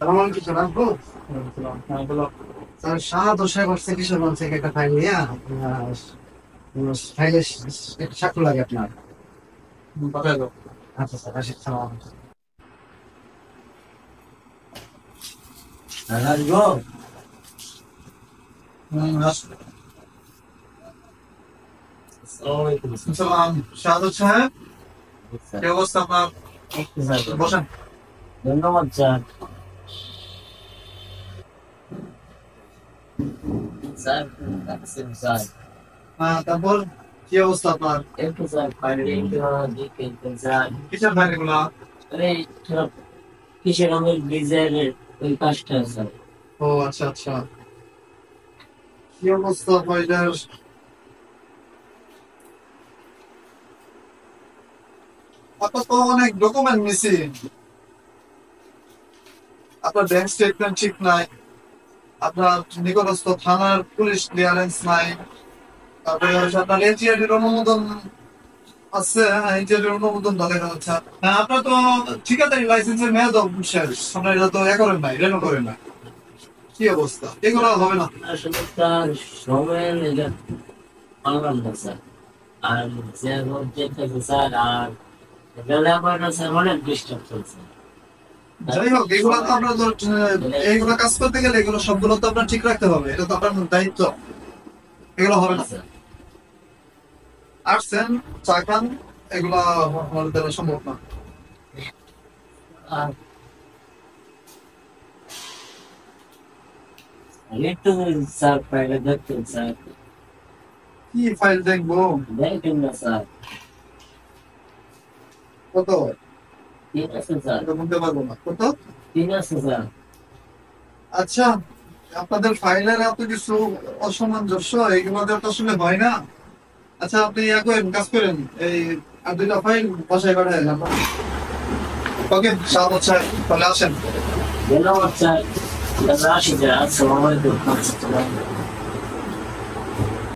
সালাম আলাইকুম স্যার আপু। স্যার শাহাদ হোসেন হচ্ছে কিশোরগঞ্জ থেকে একটা ফাইল নিয়ে ফাইলে একটা স্বাক্ষর লাগে আপনার। আচ্ছা স্যার আসি, সালাম আলাইকুম। হ্যাঁ, আসবো। সালাম শাহাদত সাহেব, কি অবস্থা আপনার? বসেন। ধন্যবাদ স্যার। স্যার রাখছেন স্যার। তারপর কি অবস্থা আপনার? একটু স্যার ফাইলিং দিকে স্যার। কিসের ফাইল এগুলা? এই সব কিসের রঙের ডিজাইনের ওই কাজটা স্যার। ও আচ্ছা আচ্ছা, কি অবস্থা ফাইলের? আপনার তো অনেক ডকুমেন্ট মিসিং। আপনার ব্যাংক স্টেটমেন্ট ঠিক নাই, আপনার নিকটস্থ থানার পুলিশ ক্লিয়ারেন্স নাই, তারপরে হচ্ছে আপনার এনজিআরডির অনুমোদন আছে। হ্যাঁ, এনজিআরডির অনুমোদন দেখা যাচ্ছে। হ্যাঁ, আপনার তো ঠিকাদারি লাইসেন্সের মেয়াদ শেষ, আপনার এটা তো করেন নাই, রেনু করেন নাই। কি অবস্থা, এগুলো হবে না। আসলে স্যার সময়ের এটা পারলাম না স্যার। আর যে যে থাকে স্যার, আর বেলা আমার স্যার অনেক ডিস্টার্ব চলছে। যাই হোক, এগুলো তো আপনার এইগুলো কাজ করতে গেলে এগুলো সবগুলো তো আপনার ঠিক রাখতে হবে, এটা তো আপনার দায়িত্ব। এগুলো হবে না। স্যার আসছেন, চা খান, এগুলা আমাদের দ্বারা সম্ভব না। আর একটু স্যার পাইলে দেখতেন স্যার। কি ফাইল দেখবো? দেখেন না স্যার। কত? ঠিক আছে স্যার। এটা বলতে পারবো না কত। ঠিক আছে স্যার। আচ্ছা, আপনাদের ফাইলের এত কিছু অসামঞ্জস্য, এগুলোতে তো আসলে হয় না। আচ্ছা, আপনি করেন, কাজ করেন, এই আর দুইটা ফাইল বাসায় পাঠায় না। ওকে, সাহায্য চাই, তাহলে আসেন। ধন্যবাদ স্যার। আসি স্যার। আসসালামু আলাইকুম।